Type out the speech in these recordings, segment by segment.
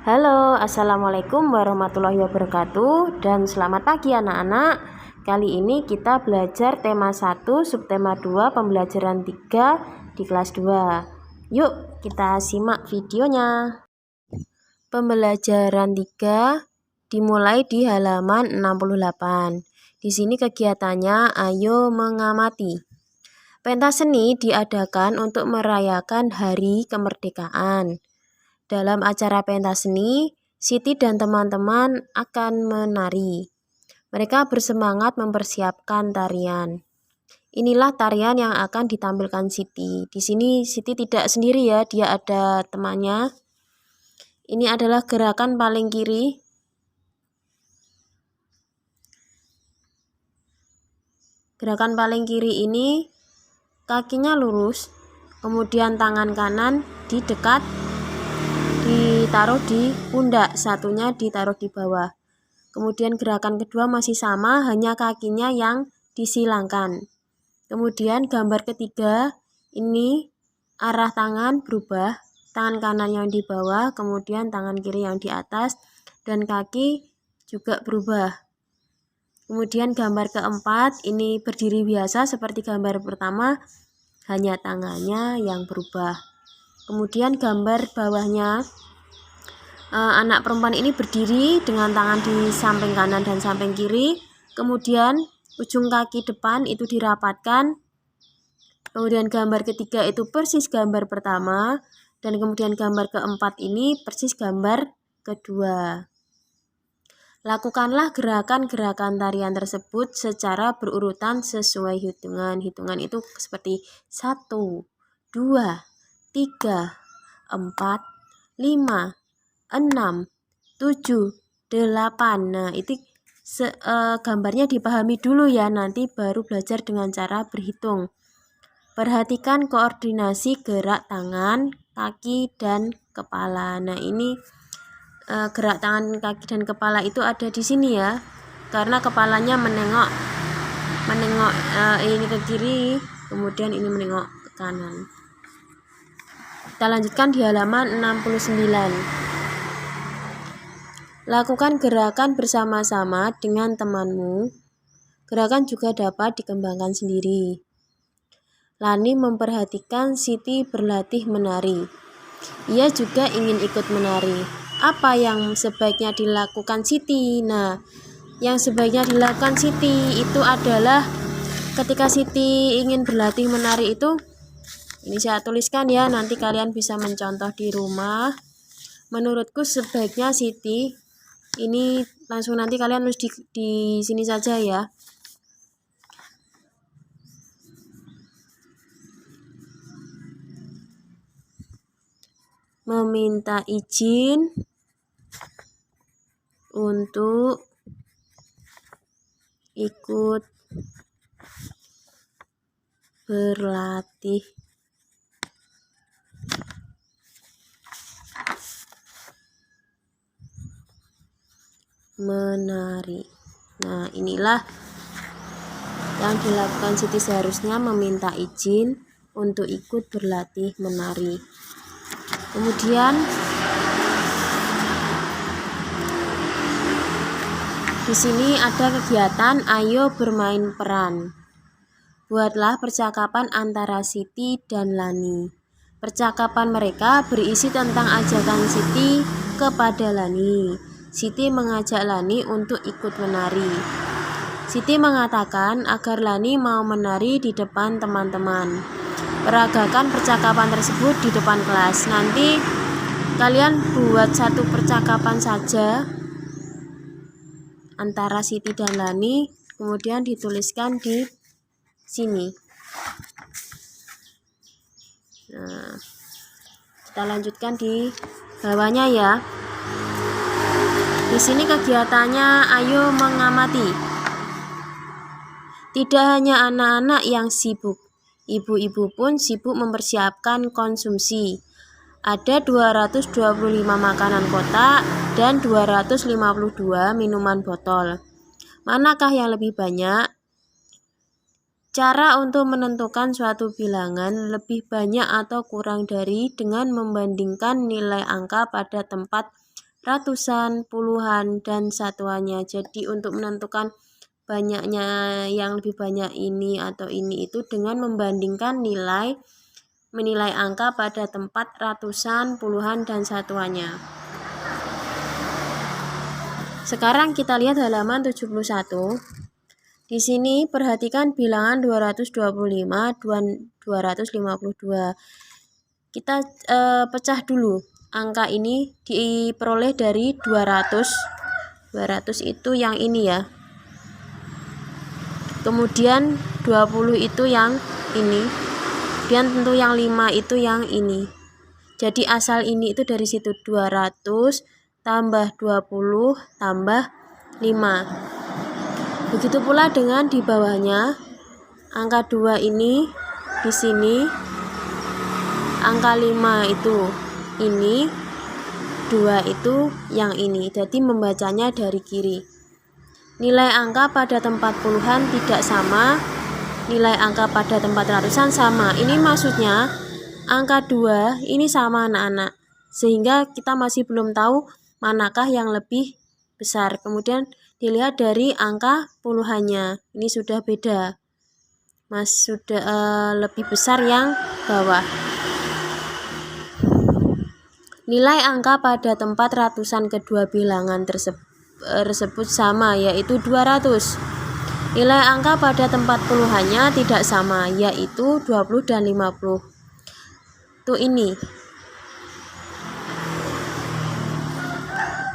Halo, assalamualaikum warahmatullahi wabarakatuh, dan selamat pagi anak-anak. Kali ini kita belajar tema 1, subtema 2, pembelajaran 3 di kelas 2. Yuk kita simak videonya. Pembelajaran 3 dimulai di halaman 68. Di sini kegiatannya ayo mengamati. Pentas seni diadakan untuk merayakan hari kemerdekaan. Dalam acara pentas seni, Siti dan teman-teman akan menari. Mereka bersemangat mempersiapkan tarian. Inilah tarian yang akan ditampilkan Siti. Di sini Siti tidak sendiri ya, dia ada temannya. Ini adalah gerakan paling kiri. Gerakan paling kiri ini kakinya lurus, kemudian tangan kanan ditaruh di pundak, satunya ditaruh di bawah. Kemudian gerakan kedua masih sama, hanya kakinya yang disilangkan. Kemudian gambar ketiga, ini arah tangan berubah, tangan kanan yang di bawah, kemudian tangan kiri yang di atas, dan kaki juga berubah. Kemudian gambar keempat, ini berdiri biasa seperti gambar pertama, hanya tangannya yang berubah. Kemudian gambar bawahnya, anak perempuan ini berdiri dengan tangan di samping kanan dan samping kiri. Kemudian ujung kaki depan itu dirapatkan. Kemudian gambar ketiga itu persis gambar pertama. Dan kemudian gambar keempat ini persis gambar kedua. Lakukanlah gerakan-gerakan tarian tersebut secara berurutan sesuai hitungan. Hitungan itu seperti 1, 2, 3, 4, 5, 6, 7, 8. Nah, itu gambarnya dipahami dulu ya, nanti baru belajar dengan cara berhitung. Perhatikan koordinasi gerak tangan, kaki, dan kepala. Nah, ini gerak tangan, kaki, dan kepala itu ada di sini ya, karena kepalanya menengok ini ke kiri, kemudian ini menengok ke kanan. Kita lanjutkan di halaman 69. Lakukan gerakan bersama-sama dengan temanmu. Gerakan juga dapat dikembangkan sendiri. Lani memperhatikan Siti berlatih menari. Ia juga ingin ikut menari. Apa yang sebaiknya dilakukan Siti? Nah, yang sebaiknya dilakukan Siti itu adalah ketika Siti ingin berlatih menari itu, ini saya tuliskan ya, nanti kalian bisa mencontoh di rumah. Menurutku sebaiknya Siti, ini langsung nanti kalian harus di sini saja ya. Meminta izin untuk ikut berlatih menari. Nah, inilah yang dilakukan Siti, seharusnya meminta izin untuk ikut berlatih menari. Kemudian di sini ada kegiatan ayo bermain peran. Buatlah percakapan antara Siti dan Lani. Percakapan mereka berisi tentang ajakan Siti kepada Lani. Siti mengajak Lani untuk ikut menari. Siti mengatakan agar Lani mau menari di depan teman-teman. Peragakan percakapan tersebut di depan kelas. Nanti kalian buat satu percakapan saja antara Siti dan Lani, kemudian dituliskan di sini. Nah, kita lanjutkan di bawahnya ya. Di sini kegiatannya ayo mengamati. Tidak hanya anak-anak yang sibuk, ibu-ibu pun sibuk mempersiapkan konsumsi. Ada 225 makanan kotak dan 252 minuman botol. Manakah yang lebih banyak? Cara untuk menentukan suatu bilangan lebih banyak atau kurang dari dengan membandingkan nilai angka pada tempat ratusan, puluhan, dan satuannya. Jadi untuk menentukan banyaknya yang lebih banyak ini atau ini itu dengan membandingkan menilai angka pada tempat ratusan, puluhan, dan satuannya. Sekarang kita lihat halaman 71. Di sini perhatikan bilangan 225 dan 252. Kita pecah dulu. Angka ini diperoleh dari 200. 200 itu yang ini ya. Kemudian 20 itu yang ini. Dan tentu yang 5 itu yang ini. Jadi asal ini itu dari situ 200 tambah 20 tambah 5. Begitu pula dengan di bawahnya. Angka 2 ini di sini. Angka 5 itu ini. 2 itu yang ini. Jadi membacanya dari kiri. Nilai angka pada tempat puluhan tidak sama, nilai angka pada tempat ratusan sama. Ini maksudnya angka 2 ini sama anak-anak, sehingga kita masih belum tahu manakah yang lebih besar. Kemudian dilihat dari angka puluhannya, ini sudah beda, sudah lebih besar yang bawah. Nilai angka pada tempat ratusan kedua bilangan tersebut sama, yaitu 200. Nilai angka pada tempat puluhannya tidak sama, yaitu 20 dan 50. Tuh ini.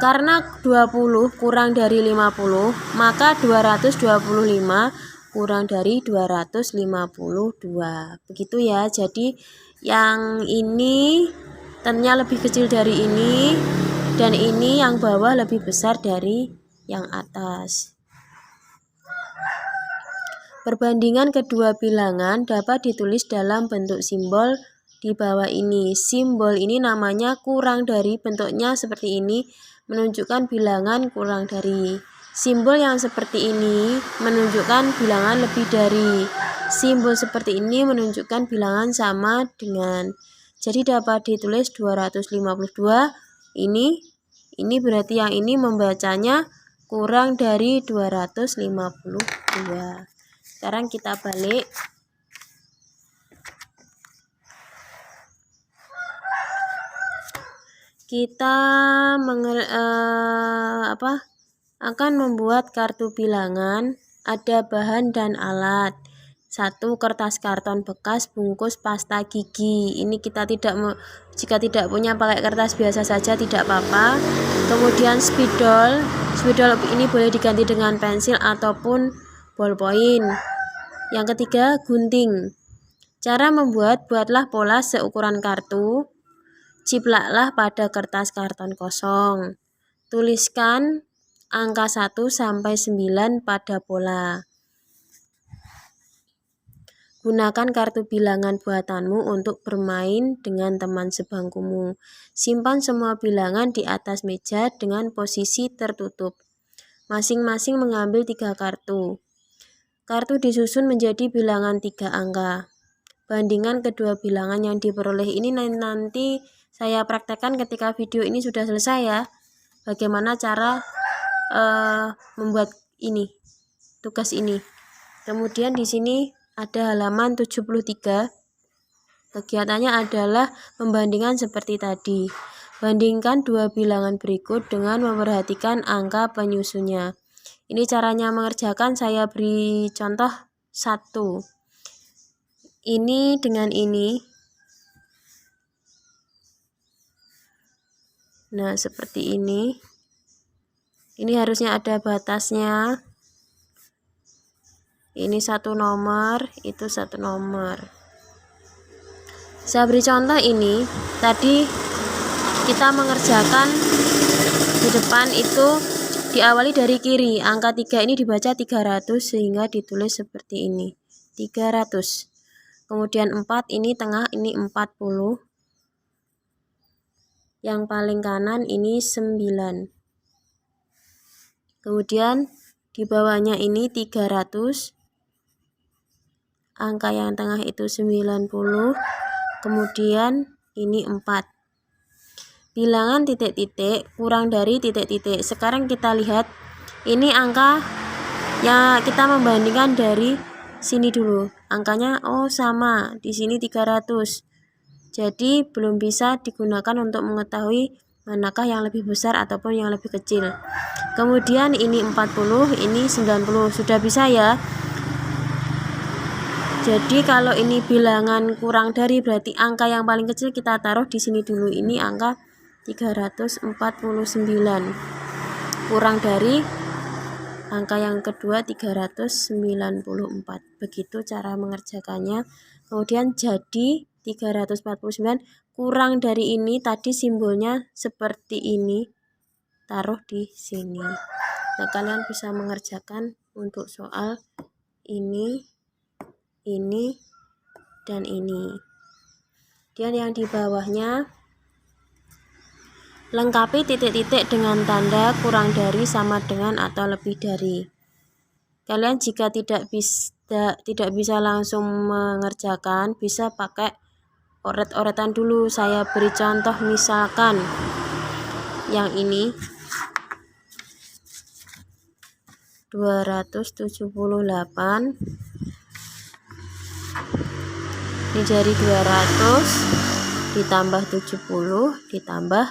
Karena 20 kurang dari 50, maka 225 kurang dari 252. Begitu ya. Jadi yang ini tentunya lebih kecil dari ini. Dan ini yang bawah lebih besar dari yang atas. Perbandingan kedua bilangan dapat ditulis dalam bentuk simbol di bawah ini. Simbol ini namanya kurang dari, bentuknya seperti ini, menunjukkan bilangan kurang dari. Simbol yang seperti ini menunjukkan bilangan lebih dari. Simbol seperti ini menunjukkan bilangan sama dengan. Jadi dapat ditulis 252. Ini berarti yang ini membacanya kurang dari 252. Sekarang kita balik. Kita akan membuat kartu bilangan. Ada bahan dan alat. 1. Kertas karton bekas bungkus pasta gigi. Ini kita jika tidak punya pakai kertas biasa saja tidak apa-apa. Kemudian spidol. Spidol ini boleh diganti dengan pensil ataupun ballpoint. Yang ketiga, gunting. Cara membuat, buatlah pola seukuran kartu. Ciplaklah pada kertas karton kosong. Tuliskan angka 1 sampai 9 pada pola. Gunakan kartu bilangan buatanmu untuk bermain dengan teman sebangkumu. Simpan semua bilangan di atas meja dengan posisi tertutup. Masing-masing mengambil 3 kartu. Kartu disusun menjadi bilangan 3 angka. Bandingkan kedua bilangan yang diperoleh ini nanti saya praktekkan ketika video ini sudah selesai ya. Bagaimana cara membuat ini, tugas ini. Kemudian di sini ada halaman 73. Kegiatannya adalah pembandingan seperti tadi. Bandingkan dua bilangan berikut dengan memperhatikan angka penyusunnya. Ini caranya mengerjakan, saya beri contoh 1. Ini dengan ini. Nah, seperti ini. Ini harusnya ada batasnya. Ini 1 nomor, itu 1 nomor. Saya beri contoh ini. Tadi kita mengerjakan di depan itu diawali dari kiri. Angka 3 ini dibaca 300 sehingga ditulis seperti ini. 300. Kemudian 4 ini tengah, ini 40. Yang paling kanan ini 9. Kemudian di bawahnya ini 300. Angka yang tengah itu 90. Kemudian ini 4. bilangan titik-titik kurang dari titik-titik. Sekarang kita lihat ini angka ya, kita membandingkan dari sini dulu. Angkanya sama, di sini 300. Jadi belum bisa digunakan untuk mengetahui manakah yang lebih besar ataupun yang lebih kecil. Kemudian ini 40, ini 90. Sudah bisa ya? Jadi kalau ini bilangan kurang dari, berarti angka yang paling kecil kita taruh di sini dulu. Ini angka 349. Kurang dari angka yang kedua 394. Begitu cara mengerjakannya. Kemudian jadi 349 kurang dari ini, tadi simbolnya seperti ini. Taruh di sini. Nah, kalian bisa mengerjakan untuk soal ini, dan ini. Dan yang di bawahnya lengkapi titik-titik dengan tanda kurang dari, sama dengan, atau lebih dari. Kalian jika tidak bisa langsung mengerjakan, bisa pakai oret-oretan dulu. Saya beri contoh, misalkan yang ini 278, ini jadi 200 ditambah 70 ditambah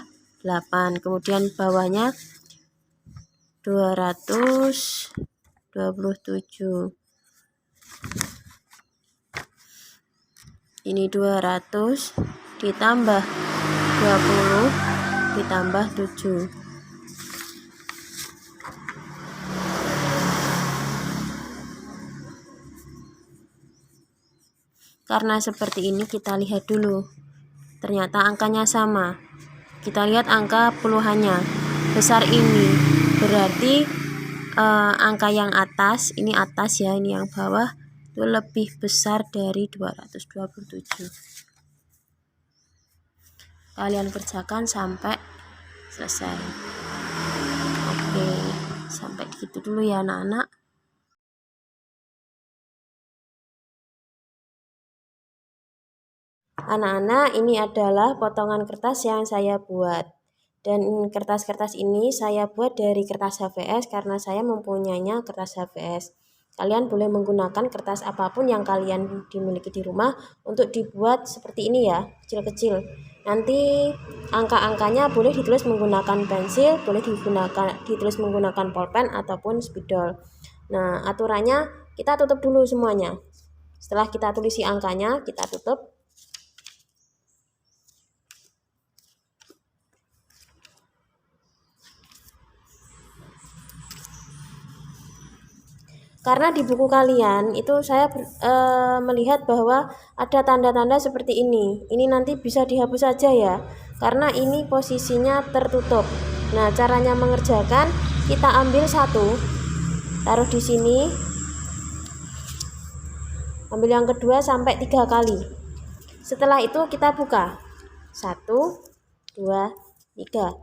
8, kemudian bawahnya 227, ini 200 ditambah 20 ditambah 7. Karena seperti ini, kita lihat dulu. Ternyata angkanya sama. Kita lihat angka puluhannya besar ini. Berarti angka yang atas, ini atas ya, ini yang bawah itu lebih besar dari 227. Kalian kerjakan sampai selesai. Oke, sampai gitu dulu ya anak-anak. Anak-anak, ini adalah potongan kertas yang saya buat. Dan kertas-kertas ini saya buat dari kertas HVS karena saya mempunyainya kertas HVS. Kalian boleh menggunakan kertas apapun yang kalian dimiliki di rumah untuk dibuat seperti ini ya, kecil-kecil. Nanti angka-angkanya boleh ditulis menggunakan pensil, boleh ditulis menggunakan pulpen ataupun spidol. Nah, aturannya kita tutup dulu semuanya. Setelah kita tulisi angkanya, kita tutup. Karena di buku kalian itu saya melihat bahwa ada tanda-tanda seperti ini. Ini nanti bisa dihapus saja ya, karena ini posisinya tertutup. Nah, caranya mengerjakan, kita ambil satu, taruh di sini, ambil yang kedua sampai 3 kali. Setelah itu kita buka 1, 2, 3.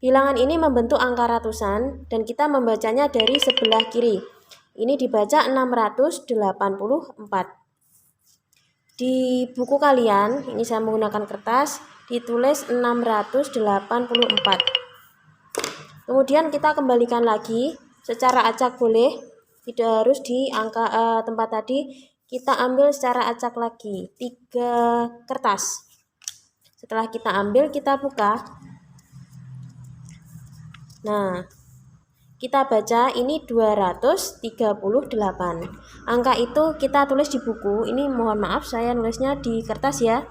Bilangan ini membentuk angka ratusan dan kita membacanya dari sebelah kiri. Ini dibaca 684. Di buku kalian, ini saya menggunakan kertas, ditulis 684. Kemudian kita kembalikan lagi, secara acak boleh, tidak harus di angka tempat tadi. Kita ambil secara acak lagi, 3 kertas. Setelah kita ambil, kita buka. Nah, kita baca ini 238. Angka itu kita tulis di buku. Ini mohon maaf saya nulisnya di kertas ya.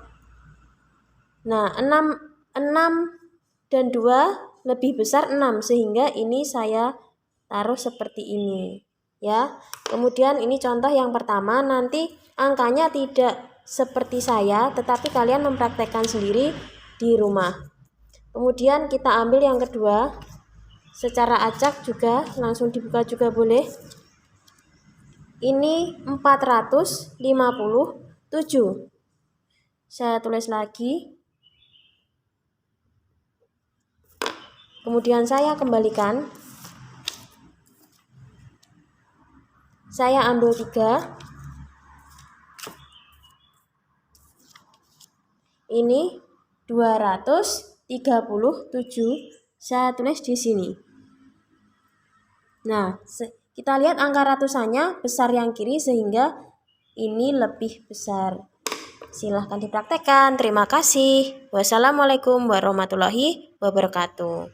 Nah, 6 dan 2 lebih besar 6, sehingga ini saya taruh seperti ini ya. Kemudian ini contoh yang pertama, nanti angkanya tidak seperti saya, tetapi kalian mempraktekkan sendiri di rumah. Kemudian kita ambil yang kedua. Secara acak juga, langsung dibuka juga boleh. Ini 457. Saya tulis lagi. Kemudian saya kembalikan. Saya ambil 3. Ini 200. 37. Saya tulis di sini. Nah, kita lihat angka ratusannya besar yang kiri sehingga ini lebih besar. Silahkan dipraktekkan. Terima kasih. Wassalamualaikum warahmatullahi wabarakatuh.